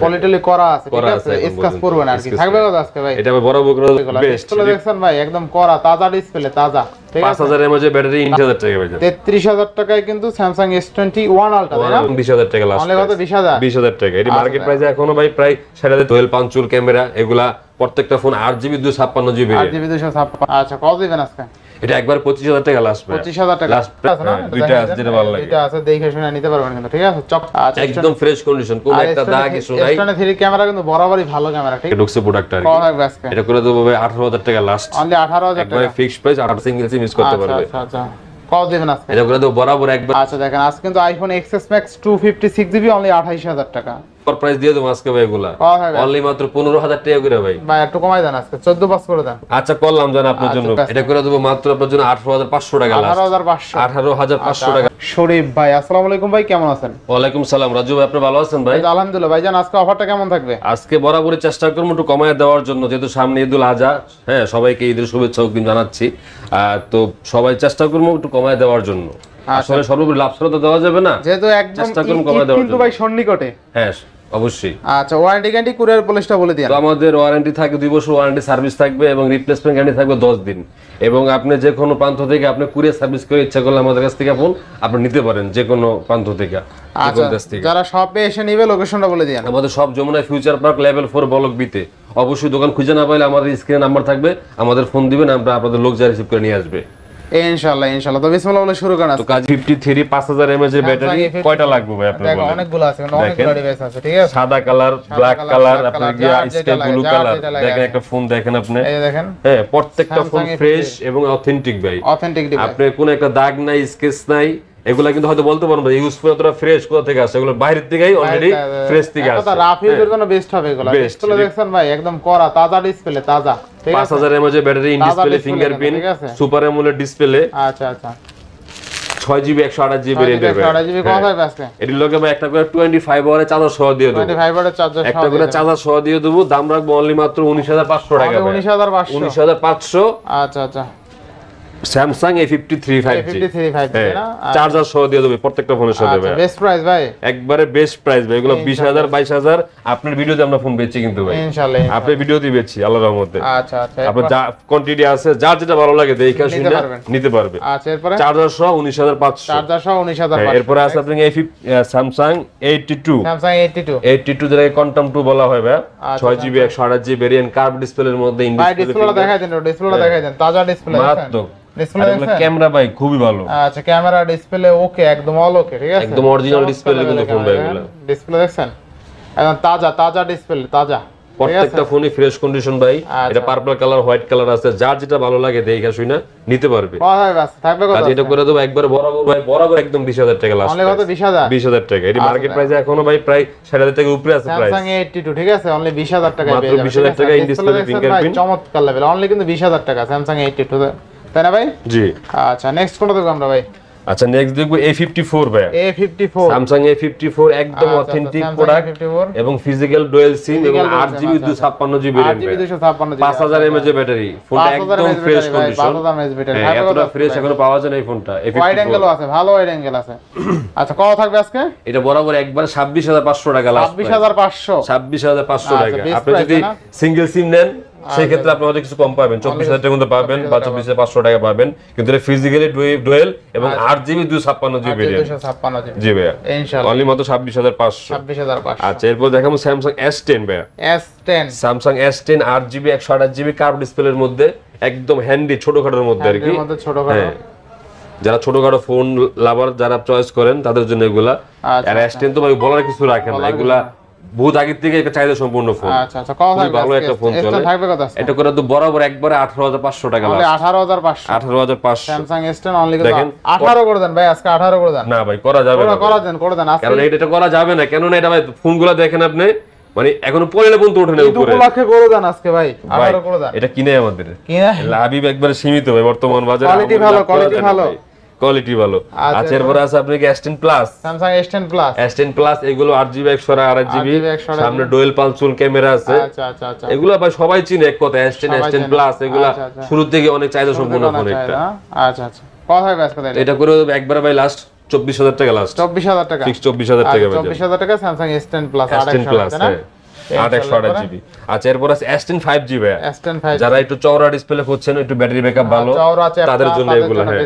Politely করা আছে, ঠিক আছে, স্ক্র্যাচ পড়বে না আর কি। থাকবে কত আজকে ভাই? এটা বড় বড় বেস্ট ডিসপ্লে দেখছেন ভাই, একদম করা তাজা ডিসপ্লে, তাজা। 5000 এর মধ্যে ব্যাটারি 3000 টাকা ভাই। 33000 টাকায় কিন্তু Samsung S21 Ultra তাই না? 20000 টাকা লাস্ট। অনলি কত? 20000 টাকা। এটি মার্কেট প্রাইসে এখনো ভাই প্রায় 12.5 পাঞ্চুল ক্যামেরা, এগুলা প্রত্যেকটা ফোন 8GB 256GB। 8GB 256। আচ্ছা কত দিবেন আজকে? এটা একবার 25000 টাকা লাস্ট ভাই। 25000 টাকা লাস্ট আছে না? দুইটা আছে যেটা ভালো লাগে। দুইটা আছে, দেখে শুনে নিতে পারবেন কিন্তু, ঠিক আছে? আচ্ছা একদম ফ্রেশ কন্ডিশন, কোনো একটা দাগ কিছু নাই। S23 ক্যামেরা কিন্তু বরাবরই ভালো ক্যামেরা, ঠিক আছে? ঢুকছে প্রোডাক্ট আর কি। কত লাগবে আজকে? এটা করে দেবো ভাই 18000 টাকা লাস্ট। অনলি 18000 টাকা। একবারে fixed price, 8 single SIM use করতে পারবে। আচ্ছা আচ্ছা কত দিবেন আজকে? এটা করে দেবো বরাবর একবার। আচ্ছা দেখেন আজকে কিন্তু iPhone XS Max 256GB only 28000 টাকা। প্রাইস দিয়ে দেবো আজকে ভাই এগুলা অনলি মাত্র 15000 টাকা করে ভাই। ভাই একটু কমাই দেন আজকে, 14 পাস করে দেন। আচ্ছা করলাম জান আপনার জন্য। এটা করে দেবো মাত্র আপনার জন্য 18500 টাকা লাস্ট। 18500 টাকা। শরীফ ভাই আসসালামু আলাইকুম ভাই, কেমন আছেন? ওয়ালাইকুম সালাম রাজু ভাই, আপনি ভালো আছেন ভাই? আলহামদুলিল্লাহ ভাইজান, আজকে অফারটা কেমন থাকবে? আজকে বরাবরই চেষ্টা করব একটু কমায় দেওয়ার জন্য, যেহেতু সামনে ঈদুল আজহা। হ্যাঁ, সবাইকে ঈদের শুভেচ্ছা অগ্রিম জানাচ্ছি। তো সবাই চেষ্টা করবো একটু কমায় দেওয়ার জন্য। আসলে সর্বোপরি লাভ ছাড়া তো দেওয়া যাবে না, যেহেতু একদম চেষ্টা করব কমায় দেওয়ার জন্য। কিন্তু ভাই সন্নিকটে। হ্যাঁ অবশ্যই। আচ্ছা ওয়ারেন্টি গ্যারান্টি কুরিয়ার পলিশটা বলে দিন। তো আমাদের ওয়ারেন্টি থাকে 2 বছর ওয়ারেন্টি সার্ভিস থাকবে এবং রিপ্লেসমেন্ট গ্যারান্টি থাকবে 10 দিন। এবং আপনি যে কোনো প্রান্ত থেকে আপনি কুরিয়ার সার্ভিস করে ইচ্ছা করলে আমাদের কাছ থেকে আপনি নিতে পারেন, যে কোনো প্রান্ত থেকে। যারা শপে এসে নিবে লোকেশনটা বলে দিন। আমাদের সব Jamuna future park level 4 block B তে। অবশ্যই দোকান খুঁজে না পাইলে আমাদের স্ক্রিনে নাম্বার থাকবে, আমাদের ফোন দিবেন, আমরা আপনাদের লোক যা রিসিভ করে নিয়ে আসবে ইনশাআল্লাহ। ইনশাআল্লাহ। তো বিসমিল্লাহ বলে শুরু করেন। তো কাজ 53 5000 mAh এর ব্যাটারি কয়টা লাগবে ভাই আপনার বলেন? অনেকগুলো আছে, অনেকগুলো ডিভাইস আছে, ঠিক আছে? সাদা কালার, ব্ল্যাক কালার, আপনার কি স্কাই ব্লু কালার, দেখেন একটা ফোন দেখেন আপনি, এই দেখেন। হ্যাঁ প্রত্যেকটা ফোন ফ্রেশ এবং অথেন্টিক ভাই। Authentic device. আপনি কোনো একটা দাগ নাই, স্কেচ নাই, এগুলা কিন্তু হয়তো বলতে পারবেন ইউজ করে তোরা ফ্রেশ কোথা থেকে আসে, এগুলো বাইরে থেকেই অলরেডি ফ্রেশ থেকে আসে। এটা রাফ ইউজের জন্য বেস্ট হবে এগুলো। ডিসপ্লে দেখছেন ভাই, একদম করা তাজা ডিসপ্লে, তাজা, ঠিক আছে? 5000 mAh battery, in display, fingerprint, super AMOLED display. আচ্ছা আচ্ছা 6GB 128GB রেঞ্জ হবে। 128GB কত হবে আজকে? এটির লগে ভাই একটা করে 25 ওয়াটের চার্জার সহ দিয়ে দেব। 25 ওয়াটের চার্জার সহ একটা করে চার্জার সহ দিয়ে দেব। দাম রাখবো অনলি মাত্র 19500 টাকা। 19500। আচ্ছা আচ্ছা। Samsung A53 5G না চার্জার সহ দিয়ে দেব প্রত্যেকটা ফোনের সাথে ভাই। বেস্ট প্রাইস ভাই, একবারে বেস্ট প্রাইস ভাই। এগুলো 20000 22000 আপনার ভিডিওতে আমরা ফোন বেচছি কিন্তু ভাই, ইনশাআল্লাহ আপনার ভিডিওতে বেচছি আল্লাহর রহমতে। আচ্ছা আচ্ছা। আপনার যা কোয়ান্টিটি আছে, যার যেটা ভালো লাগে দেখে শুনে নিতে পারবে। আচ্ছা এরপর চার্জার সহ 19500। চার্জার সহ 19500। এরপর আছে আপনার Samsung 82 যেটাকে কোয়ান্টাম 2 বলা হয় ভাই। 6GB 128GB ভেরিয়েন্ট, কার্ভ ডিসপ্লের মধ্যে, ইন ডিসপ্লেটা দেখাই দেন, ডিসপ্লেটা দেখাই দেন, তাজা ডিসপ্লে আছে। ক্যামেরা ভাই খুবই ভালো। আচ্ছা ক্যামেরা ডিসপ্লে ওকে, একদম অল ওকে, ঠিক আছে? একদম অরিজিনাল ডিসপ্লে গুলো ফোন ভাই এগুলো। ডিসপ্লে দেখছেন একদম তাজা তাজা ডিসপ্লে, তাজা, প্রত্যেকটা ফোনই ফ্রেশ কন্ডিশন ভাই। এটা পার্পল কালার, হোয়াইট কালার আছে, যার যেটা ভালো লাগে দেখে শুনে নিতে পারবে। হয় বাস থাকবে কত? এটা করে দেব একবার বরাবর ভাই, বরাবর একদম 20000 টাকা লাস্ট। অনলি কত? 20000 টাকা। এটি মার্কেট প্রাইসে এখনো ভাই প্রায় 60000 টাকা উপরে আছে প্রাইস। Samsung A82 ঠিক আছে, অনলি 20000 টাকায় পেয়ে যাবেন। মাত্র 20000 টাকা, ইন ডিসপ্লে, ফিঙ্গারপ্রিন্ট, চমৎকার লেভেল। অনলি কিন্তু 20000 টাকা Samsung A82, তাই না ভাই? জি। আচ্ছা নেক্সট কোনটা দেখব আমরা ভাই? আচ্ছা নেক্সট দেখব A54 ভাই। A54 Samsung A54 একদম অথেন্টিক প্রোডাক্ট এবং ফিজিক্যাল ডুয়াল সিম এবং 8GB 256GB RAM, 5000 mAh battery. ফোনটা একদম ফ্রেশ কন্ডিশন, 5000 mAh ব্যাটারি। এতটা ফ্রেশ এখনো পাওয়া যায় না এই ফোনটা। ওয়াইড অ্যাঙ্গেল আছে, ভালো ওয়াইড অ্যাঙ্গেল আছে। আচ্ছা কত থাকবে আজকে? এটা বরাবর একবার 26500 টাকা লাস্ট। 26500 টাকা। আপনি যদি সিঙ্গেল সিম নেন সেই ক্ষেত্রে আপনি হয়তো কিছু কম পাবেন, 24000 টাকার মধ্যে পাবেন বা 24500 টাকা পাবেন, কিন্তু এটা ফিজিক্যালি ডুয়াল এবং 8GB 256GB জি ভাই ইনশাআল্লাহ অনলি মাত্র 26500। আচ্ছা এরপর দেখাবো Samsung S10 ভাই। Samsung S10 8GB 128GB curve ডিসপ্লের মধ্যে, একদম হ্যান্ডি ছোটখাটোর মধ্যে আর কি। যারা ছোটখাটো ফোন লাভার যারা চয়েস করেন তাদের জন্য এগুলা। আর S10 তো ভাই বলার কিছু রাখেন না, এগুলা বহুত আগে থেকে একটা চাহিদা সম্পূর্ণ ফোন। আচ্ছা আচ্ছা কত থাকবে? ভালো একটা ফোন চলে। এটা করে তো বরাবর একবারে 18500 টাকা লাগে। 18500 Samsung S10 অনলি দেখেন 18 করে দেন ভাই, আজকে 18 করে দেন। না ভাই করা যাবে না, করে দেন আজকে। কারণ এটা করা যাবে না, কেন না এটা ভাই ফোনগুলো দেখেন আপনি মানে এখনো পড়লে পর্যন্ত ওঠে না উপরে। 2 লাখে করে দেন আজকে ভাই, 18 করে দেন। এটা কিনে আমাদের লাভিব একবারে সীমিত ভাই বর্তমান বাজারে। কোয়ালিটি ভালো। আচ্ছা এরপর আছে আপনাকে S10 Plus, Samsung S10 Plus এগুলো 8GB 128GB, সামনে ডুয়াল পালচুল ক্যামেরা আছে। আচ্ছা আচ্ছা আচ্ছা এগুলো ভাই সবাই চিনে এক কথা, S10 Plus এগুলা শুরু থেকে অনেক চাহিদা সম্পন্ন ফোন একটা। আচ্ছা আচ্ছা কত হবে আজকে? এটা করে একবার ভাই লাস্ট 24000 টাকা লাস্ট। 24000 টাকা ফিক্স 24000 টাকা ভাই। 24000 টাকা স্যামসাং S10 প্লাস 800 না 828 জিবি। আচ্ছা এরপর আছে S10 5G ভাই। S10 5G যারা একটু চওড়া ডিসপ্লে খুঁজছেন, একটু ব্যাটারি ব্যাকআপ ভালো, তাদের জন্য এগুলো। হ্যাঁ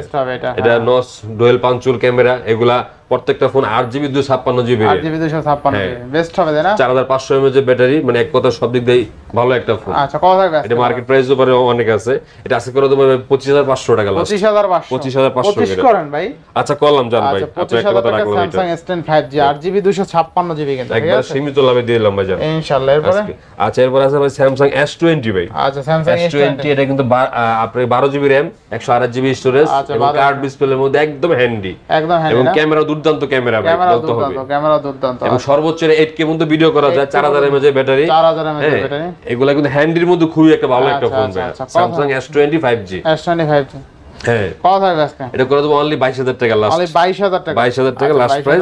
এটা নস ডুয়াল পাঞ্চুল ক্যামেরা, এগুলা প্রত্যেকটা phone 8GB 256GB 8GB 256GB best হবে তাই না? 4500 mAh এর ব্যাটারি, মানে এক কথা সব দিক দিয়ে ভালো একটা ফোন। আচ্ছা কত থাকবে? এটা মার্কেট প্রাইস উপরে অনেক আছে। এটা আছে করে দেবো 25500 টাকা লাস্ট। 25500 করেন ভাই। আচ্ছা করলাম জান ভাই, আপনি একটা কথা রাখলাম। এটা Samsung S10 5G 8GB 256GB কিন্তু ঠিক একবার আছে, সীমিত লাভে দিয়ে দিলাম ভাই জান ইনশাআল্লাহ। এরপরে আচ্ছা এরপর আছে ভাই স্যামসাং S20 ভাই। আচ্ছা স্যামসাং S20 এটা কিন্তু আপনার 12GB RAM 128GB স্টোরেজ এবং কার্ড ডিসপ্লের মধ্যে একদম হ্যান্ডি, একদম হ্যান্ডি এবং ক্যামেরা দুর্দান্ত ক্যামেরা ভাই বলতে হবে। ক্যামেরা দুর্দান্ত এবং সর্বোচ্চ 8K পর্যন্ত ভিডিও করা যায়, 4000 mAh এর ব্যাটারি, 4000 mAh এর ব্যাটারি। এগুলা কিন্তু হ্যান্ডির মধ্যে খুবই একটা ভালো একটা ফোন ভাই Samsung S20 5G। S20 5G হ্যাঁ কত থাকবে আজকে? এটা করে দেবো অনলি 22000 টাকা লাস্ট। অনলি 22000 টাকা, 22000 টাকা last price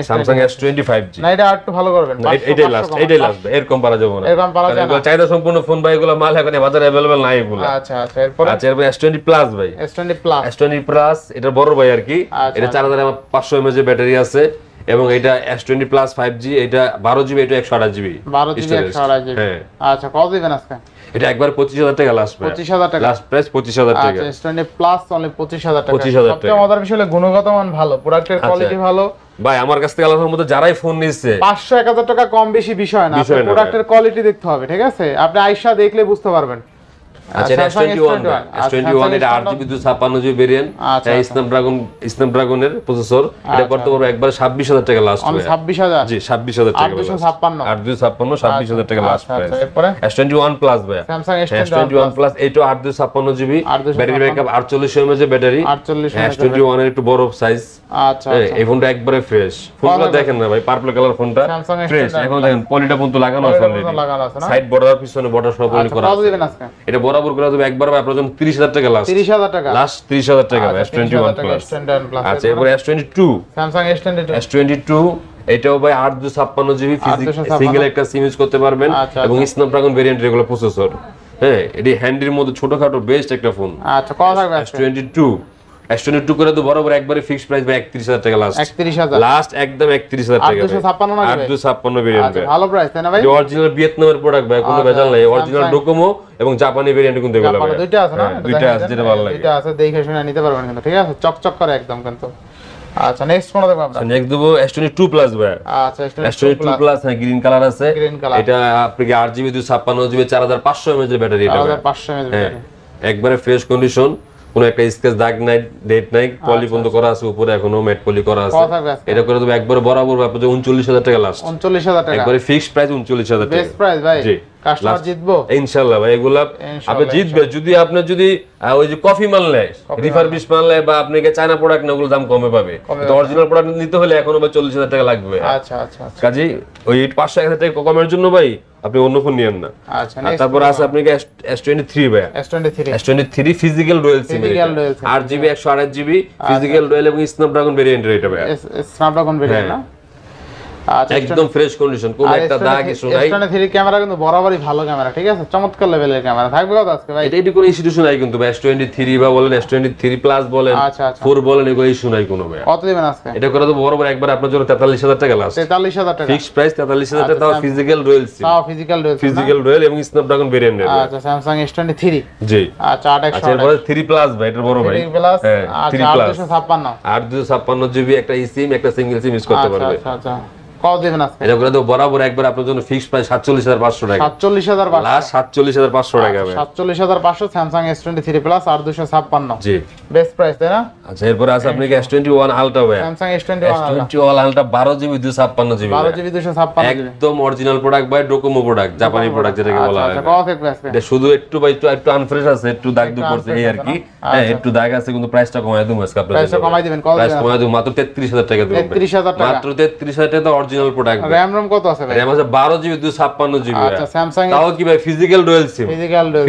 Samsung S20 5G। না এটা একটু ভালো করবেন, এটাই লাস্ট, এটাই লাস্ট, এরকম পারা যাবে না, এরকম পারা যাবে না। চাহিদা সম্পূর্ণ ফোন ভাই, এগুলো মাল এখন বাজারে अवेलेबल নাই এগুলো। আচ্ছা আচ্ছা এরপর S20 প্লাস ভাই। S20 প্লাস এটা বড় ভাই আর কি, এটা 4500 mAh এর ব্যাটারি আছে, এবং এটা S20 প্লাস 5G, এটা 12GB, এটা 128GB 128GB। হ্যাঁ আচ্ছা কত দিবেন আজকে? এটা একবার 25000 টাকা লাস্ট প্রাইস। 25000 টাকা লাস্ট প্রাইস 25000 টাকা। আচ্ছা S20 প্লাস অনলি 25000 টাকা। 25000 টাকা। সবচেয়ে মজার বিষয় হলো গুণগত মান ভালো, প্রোডাক্টের কোয়ালিটি ভালো ভাই। আমার কাছ থেকে আলাদার মধ্যে যারাই ফোন নিচ্ছে 500-1000 টাকা কম বেশি বিষয় না, প্রোডাক্টের কোয়ালিটি দেখতে হবে ঠিক আছে, আপনি আয়শা দেখলে বুঝতে পারবেন। আচ্ছা S21 এটা 8GB 256GB ভেরিয়েন্ট, স্ন্যাপড্রাগনের প্রসেসর। এটা করতে পারবো একবার 26000 টাকা লাস্ট। 26000 জি 26000 টাকা 856 26000 টাকা লাস্ট প্রাইস। S21 প্লাস ভাই, স্যামসাং S21 প্লাস এটা 856GB ব্যাটারি ব্যাকআপ, 4800 mAh এর ব্যাটারি, 4800 S21 এর একটু বড় সাইজ। আচ্ছা এই ফোনটা একবারে ফ্রেশ, ফোনটা দেখেন না ভাই, পার্পল কালার ফোনটা ফ্রেশ। এখন দেখেন পলিটা পর্যন্ত লাগানো আছে অলরেডি, সাইড বর্ডার পিছনে বর্ডার সব পলি করা আছে। এটা বরাবর করে দেব একবার ভাই, আপনার জন্য 30000 টাকা লাস্ট। 30000 টাকা লাস্ট 30000 টাকা S21 প্লাস। আচ্ছা এরপর S22 স্যামসাং S22 এটাও ভাই 856GB সিঙ্গেল একটা সিম ইউজ করতে পারবেন, এবং স্ন্যাপড্রাগন ভেরিয়েন্ট রেগুলার প্রসেসর। হ্যাঁ এটি হ্যান্ডির মধ্যে ছোটখাটো বেস্ট একটা ফোন। আচ্ছা কত থাকবে S22 করে তো বরাবর একবারে ফিক্সড প্রাইস ভাই 31000 টাকা লাস্ট। 31000 লাস্ট একদম 31000 টাকা। 856 ভেরিয়েন্ট। আচ্ছা ভালো প্রাইস তাই না ভাই? অরিজিনাল ভিয়েতনামের প্রোডাক্ট ভাই, কোনো ভেজাল নাই। অরিজিনাল ডোকোমো এবং জাপানি ভেরিয়েন্ট কিন্তু এগুলো ভাই। দুইটা আছে না? দুইটা আছে, যেটা ভালো লাগে। দুইটা আছে, দেখে শুনে নিতে পারবেন কিন্তু ঠিক আছে, চকচক করে একদম কিন্তু। আচ্ছা নেক্সট কোন দেখব আমরা? নেক্সট দেব S22 প্লাস ভাই। আচ্ছা S22 প্লাস হ্যাঁ গ্রিন কালার আছে। এটা আপনাকে 8GB 256GB 4500 mAh এর ব্যাটারি। এটা 4500 mAh ব্যাটারি, একবারে ফ্রেশ কন্ডিশন, কোনো একটা স্কেচ দাগ নাই, ডেট নাই, পলি বন্ধ করা আছে, উপরে এখনো ম্যাট পলি করা আছে। এটা করে দেব একবারে বরাবর আপনাদের 39000 টাকা লাস্ট। 39000 টাকা একবারে ফিক্সড প্রাইস 39000 টাকা। বেস্ট প্রাইস ভাই। জি কাস্টমার জিতবো ইনশাআল্লাহ ভাই, এগুলা আপনি জিতবে যদি আপনি যদি ওই যে কফি মাল নেয়, রিফারবিশ মাল নেয়, বা আপনাকে চায়না প্রোডাক্ট না, ওগুলো দাম কমে পাবে। তো অরিজিনাল প্রোডাক্ট নিতে হলে এখনো ভাই 40000 টাকা লাগবে। আচ্ছা আচ্ছা আচ্ছা কাজী ওই 500-1000 টাকা কমের জন্য ভাই আপনি অন্য ফোন নিয়েন না। আচ্ছা তারপর আছে আপনাকে S23 ভাই। S23 physical dual SIM, 8GB 128GB physical dual এবং স্ন্যাপড্রাগন ভেরিয়েন্টের এটা ভাই। স্ন্যাপড্রাগন ভেরিয়েন্ট না? আচ্ছা একদম ফ্রেশ কন্ডিশন, কোন একটা দাগ ইস্যু নাই। S23 ক্যামেরা কিন্তু বরাবরই ভালো ক্যামেরা ঠিক আছে, চমৎকার লেভেলের ক্যামেরা থাকবে কত আজকে ভাই? এটা কোনো ইস্যু নাই কিন্তু ভাই। S23 বা বলেন S23 প্লাস বলেন 4 বলেন, এগুলো ইস্যু নাই কোনো ভাই। কত দিবেন আজকে? এটা করে তো বরাবর একবার আপনার জন্য 43000 টাকা লাস্ট। 43000 টাকা ফিক্সড প্রাইস 43000 টাকা, তাও ফিজিক্যাল ডুয়াল সিম। তাও ফিজিক্যাল ডুয়াল এবং স্ন্যাপড্রাগন ভেরিয়েন্ট। আচ্ছা স্যামসাং S23 জি। আচ্ছা 8X এরপর 3 প্লাস ভাই, এটা বড় ভাই 3 প্লাস। আচ্ছা 856GB একটা সিম, একটা সিঙ্গেল সিম ইউজ করতে পারবে। আচ্ছা আচ্ছা কত দিবেন আজকে? এটা করে তো বরাবর একবার আপনার জন্য ফিক্সড প্রাইস 47500 টাকা। 47500 লাস্ট 47500 টাকা ভাই। 47500 স্যামসাং S23 প্লাস 8256 জি বেস্ট প্রাইস তাই না? আচ্ছা এরপর আছে আপনাকে S21 আলট্রা ভাই। Samsung S21 ultra 12GB 256GB 12GB 256 একদম অরিজিনাল প্রোডাক্ট ভাই, ডোকোমো প্রোডাক্ট, জাপানি প্রোডাক্ট যেটাকে বলা হয়। আচ্ছা কত থাকবে আজকে? এটা শুধু একটু ভাই একটু আনফ্রেশ আছে, একটু দাগ দুগ করছে এই আর কি। হ্যাঁ একটু দাগ আছে, কিন্তু প্রাইসটা কমায় দেব আজকে আপনাদের। প্রাইসটা কমাই দিবেন কত? প্রাইস কমায় দেব মাত্র 33000 টাকা দেব। 33000 টাকা মাত্র 33000 টাকা, অরিজিনাল প্রোডাক্ট। RAM কত আছে ভাই? RAM আছে 12GB 256GB। আচ্ছা স্যামসাং তাও কি ভাই physical dual SIM.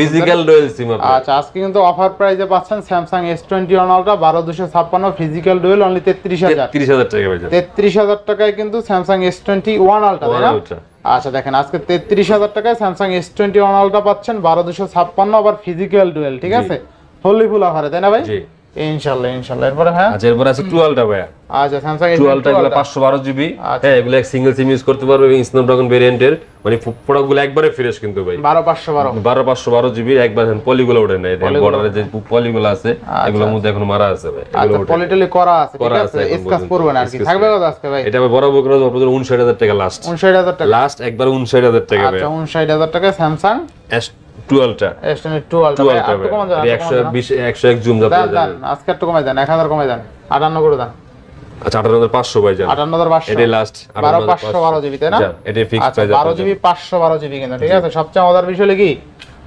Physical dual SIM. আচ্ছা আজকে কিন্তু অফার প্রাইসে পাচ্ছেন Samsung S21 ultra 12256 physical dual only 33000 টাকা ভাই। 33000 টাকায় কিন্তু স্যামসাং S21 আলট্রা তাই না? আচ্ছা দেখেন আজকে 33000 টাকায় স্যামসাং S21 আলট্রা পাচ্ছেন 12256 আবার ফিজিক্যাল ডুয়াল ঠিক আছে, ফুললি ফুল অফারে তাই না ভাই? জি ইনশাআল্লাহ ইনশাআল্লাহ। এরপরে হ্যাঁ আচ্ছা এরপর আছে 12টা ভাইয়া। আচ্ছা স্যামসাং টুয়েলভটা এগুলো 512 জিবি। হ্যাঁ এগুলো সিঙ্গেল সিম ইউজ করতে পারবে এবং স্ন্যাপড্রাগন ভেরিয়েন্টের মানে প্রোডাক্টগুলো একবারে ফ্রেশ কিন্তু ভাই। 12512 জিবি একবার পলিগুলো ওঠে না, এর বর্ডারে যে পলিগুলো আছে এগুলোর মধ্যে এখনো মারা আছে ভাই। এগুলো পলিটলি করা আছে, ঠিক আছে, স্ক্র্যাচ পড়বে না আর কি। থাকবে কত আজকে ভাই? এটা বড় বড় করে আপনাদের 59000 টাকা লাস্ট। 59000 টাকা লাস্ট একবার 59000 টাকা ভাই। আচ্ছা 59000 টাকা স্যামসাং S12টা। S12টা ভাই একটু কম যান, 120 101 জুম যাবে দেন আজকে একটু কমাই দেন, 1000 কমাই দেন, 58 করে দেন। আচ্ছা 58500 ভাই জান। 58500 এটা লাস্ট 12512 জিবি তাই না? এটা ফিক্সড প্রাইস। 12 জিবি 512 জিবি কিন্তু, ঠিক আছে। সবচেয়ে মজার বিষয় হলো কি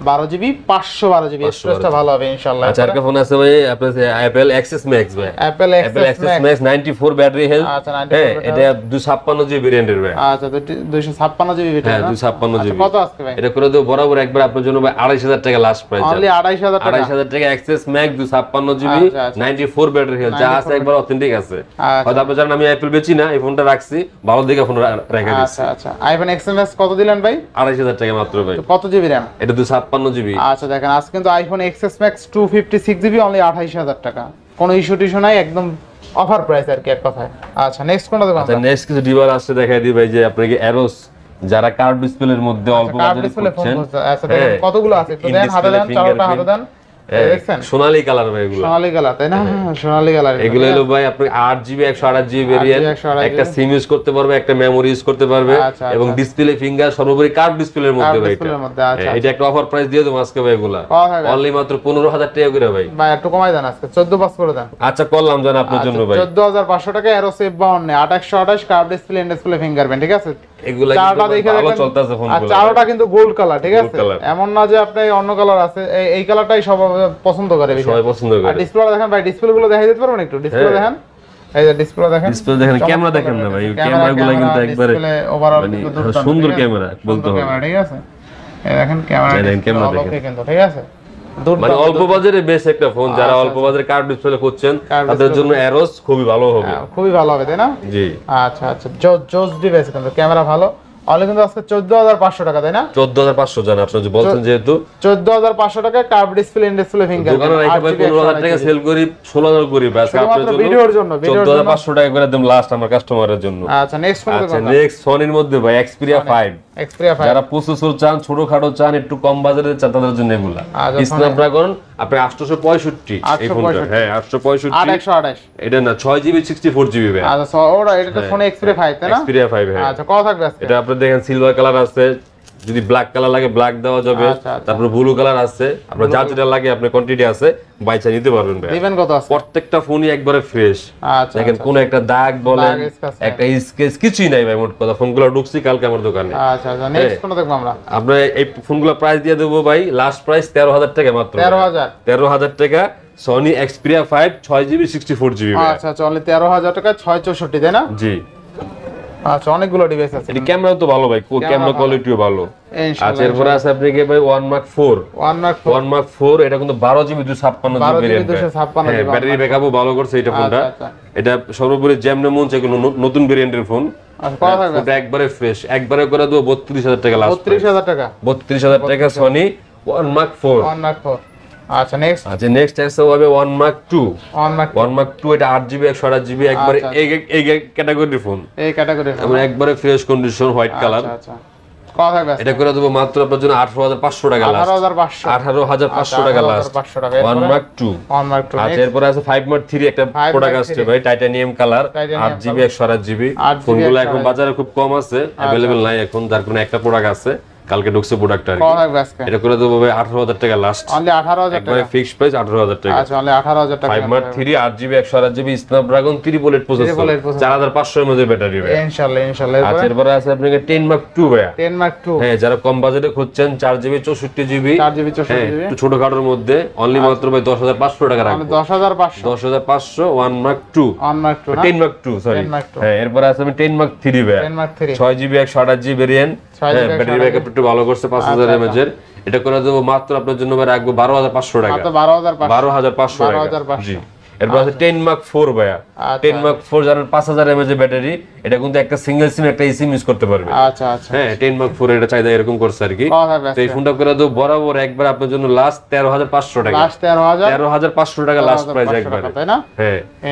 12 জিবি 512 জিবি স্টোরেজটা ভালো হবে ইনশাআল্লাহ। আচ্ছা আর ফোন আছে ভাই আপনার Apple Access Max ভাই। Apple Access Max 94 battery health. আচ্ছা 94 এটা 256 জিবি ভেরিয়েন্টের ভাই। আচ্ছা 256 জিবি ভেরিয়েন্ট। হ্যাঁ 256 জিবি। কত আজকে ভাই? এটা করে দেব বরাবর একবার আপনার জন্য ভাই 28000 টাকা লাস্ট প্রাইস। অনলি 28000 টাকা। 28000 টাকা Access Max 256 GB 94 battery health যা আছে একবার অথেন্টিক আছে। হয়তো আপনি জানেন আমি Apple বেচি না, এই ফোনটা রাখছি ভালো দেখে ফোন রেখে দিচ্ছি। আচ্ছা আচ্ছা iPhone XS Max কত দিলেন ভাই? 28000 টাকা মাত্র ভাই। কত জিবি RAM? এটা 256 জিবি। আচ্ছা দেখেন আজকে কিন্তু iPhone XS Max 256 GB only 28000 টাকা। কোনো ইস্যু টিস্যু নাই, একদম অফার প্রাইস আর কি এক কথায়। আচ্ছা নেক্সট কোনটা দেখব? আচ্ছা নেক্সট কিছু ডিভাইস আছে দেখাই দিই ভাই, যে আপনাকে Aros যারা কার্ভ ডিসপ্লের মধ্যে অল্প বাজেটে করছেন। আচ্ছা দেখেন কতগুলো আছে একটু দেন, হাতে দেন, চারটা হাতে দেন। দেখছেন সোনালী কালার ভাই, এগুলো সোনালী কালার তাই না? সোনালী কালার এগুলো হলো ভাই আপনি 8GB 128GB ভেরিয়েন্ট, একটা সিম ইউজ করতে পারবে, একটা মেমরি ইউজ করতে পারবে এবং ডিসপ্লে ফিঙ্গার সর্বোপরি কার্ভ ডিসপ্লের মধ্যে ভাই। এটা একটা অফার প্রাইস দিয়ে দেব আজকে ভাই। এগুলা অনলি মাত্র 15000 টাকা করে ভাই। ভাই একটু কমাই দেন আজকে 14 করে দেন। আচ্ছা করলাম জান আপনার জন্য ভাই 14500 টাকা Aero F52 8128 curve display and display fingerprint, ঠিক আছে। এগুলা কিন্তু ভালো চলতেছে ফোনগুলো। আর চারটা কিন্তু গোল্ড কালার, ঠিক আছে। এমন না যে আপনি অন্য কালার আছে, এই কালারটাই সবাই পছন্দ করে বেশি। সবাই পছন্দ করে। আর ডিসপ্লেটা দেখেন ভাই, ডিসপ্লেগুলো দেখাই দিতে পারবেন একটু? ডিসপ্লে দেখেন, এই যে ডিসপ্লে দেখেন, ডিসপ্লে দেখেন, ক্যামেরা দেখেন না ভাই, ক্যামেরাগুলো কিন্তু একবারে ওভারঅল সুন্দর ক্যামেরা বলতে হবে, ঠিক আছে। এই দেখেন ক্যামেরা দেখেন কিন্তু, ঠিক আছে। মানে অল্প বাজারে বেশ একটা ফোন, যারা অল্প বাজারে কার্ভ ডিসপ্লে করছেন তাদের জন্য Aros খুবই ভালো হবে। খুবই ভালো হবে তাই না? জি আচ্ছা আচ্ছা জোস ডিভাইস কিন্তু, ক্যামেরা ভালো। অনলি কিন্তু আজকে 14500 টাকা তাই না? 14500 জান আপনি যে বলছেন, যেহেতু 14500 টাকা curve display and display finger. দোকানে রাখা ভাই 15000 টাকা সেল করি, 16000 করি বাস আপনাদের জন্য, ভিডিওর জন্য 14500 টাকা করে দেব লাস্ট আমার কাস্টমারের জন্য। আচ্ছা নেক্সট কোন? আচ্ছা নেক্সট সনির মধ্যে ভাই Xperia 5। যারা প্রসেসর চান, ছোটখাটো চান, একটু কম বাজারে চান তাদের জন্য এগুলা। স্ন্যাপড্রাগন আপনি 865 এই ফোনটা। হ্যাঁ 865 8128 এটা না 6GB 64GB ভাই। আচ্ছা ওটা এটা তো ফোন Xperia 5 তাই না? Xperia 5 হ্যাঁ। আচ্ছা কত থাকবে আজকে? এটা আপনি দেখেন সিলভার কালার আছে, যদি ব্ল্যাক কালার লাগে ব্ল্যাক দেওয়া যাবে, তারপর ব্লু কালার আছে, আপনার যা যেটা লাগে আপনি কোয়ান্টিটি আছে বাইচা নিতে পারবেন ভাই। দিবেন কত আছে? প্রত্যেকটা ফোনই একবারে ফ্রেশ। আচ্ছা দেখেন কোন একটা দাগ বলেন, একটা স্কেচ কিছুই নাই ভাই। মোট কথা ফোনগুলো ঢুকছি কালকে আমার দোকানে। আচ্ছা আচ্ছা নেক্সট কোন দেখব আমরা? আমরা এই ফোনগুলো প্রাইস দিয়ে দেব ভাই, লাস্ট প্রাইস 13000 টাকা মাত্র। 13000 টাকা Sony Xperia 5 6GB 64GB। আচ্ছা আচ্ছা অনলি 13000 টাকা 664 তাই না? জি আচ্ছা অনেকগুলো ডিভাইস আছে। এই ক্যামেরাও তো ভালো ভাই, ক্যামেরা কোয়ালিটিও ভালো। আচ্ছা এরপর আছে আপনাকে ভাই 1 Mark 4 এটা কিন্তু 12GB 256GB ভেরিয়েন্ট। হ্যাঁ ব্যাটারি ব্যাকআপও ভালো করছে এটা ফোনটা। এটা সর্বোপরি যেমন মন চাই কোনো নতুন ভেরিয়েন্টের ফোন। আচ্ছা কত থাকবে? এটা একবারে ফ্রেশ, একবারে করে দেব 32000 টাকা লাস্ট। 32000 টাকা 32000 টাকা Sony 1 Mark 4। আচ্ছা নেক্সট আছে হবে 1 Mark 2। 1 Mark 2 এটা 8GB 128GB একবারে এই ক্যাটাগরির ফোন। এই ক্যাটাগরির ফোন একবারে ফ্রেশ কন্ডিশন হোয়াইট কালার। আচ্ছা কত থাকবে? এটা করে দেব মাত্র আপনার জন্য 18500 টাকা লাস্ট। 18500 টাকা লাস্ট। 1 Mark 2। আচ্ছা এরপর আছে 5 Mark 3 একটা প্রোডাক্ট আসছে ভাই, টাইটানিয়াম কালার 8GB 128GB। ফোনগুলো এখন বাজারে খুব কম আছে, अवेलेबल নাই এখন, যার কোনো একটা প্রোডাক্ট আছে কালকে ঢুকছে প্রোডাক্টটা। এটা করে দেব ভাই 18000 টাকা লাস্ট। অনলি 18000 টাকা একবারে ফিক্সড প্রাইস 18000 টাকা। আচ্ছা অনলি 18000 টাকা। 5 Mark 3 8GB 128GB Snapdragon triple 8 processor 4500 এর মধ্যে ব্যাটারি ভাই। ইনশাআল্লাহ। আচ্ছা এরপর আছে আপনাকে 10 Mark 2 ভাই। 10 Mark 2 হ্যাঁ যারা কম বাজেটে খুঁজছেন 4GB 64GB একটু ছোটখাটোর মধ্যে অনলি মাত্র ভাই 10500 টাকা রাখবো। 10500 1 Mark 2 10 Mark 2 সরি। হ্যাঁ এরপর আছে আমি 10 Mark 3 ভাই 6GB 128GB ভেরিয়েন্ট। হ্যাঁ ব্যাটারি ব্যাকআপ একটু ভালো করছে 5000 mAh এর। এটা করে দেব মাত্র আপনার জন্য রাখবো 12500 টাকা। 12500 টাকা। জি এরপর আছে 10 Mark 4 ভাইয়া। 10 Mark 4 যারা 5000 mAh ব্যাটারি, এটা কিন্তু একটা সিঙ্গেল সিম একটা এসিম ইউজ করতে পারবে। আচ্ছা আচ্ছা, হ্যাঁ 10 Mark 4 এটা চাইদা এরকম করছে আর কি। তো এই ফোনটা করে তো বরাবর একবার আপনার জন্য লাস্ট 13500 টাকা, লাস্ট 13500 টাকা লাস্ট প্রাইস একবার, তাই না? হ্যাঁ।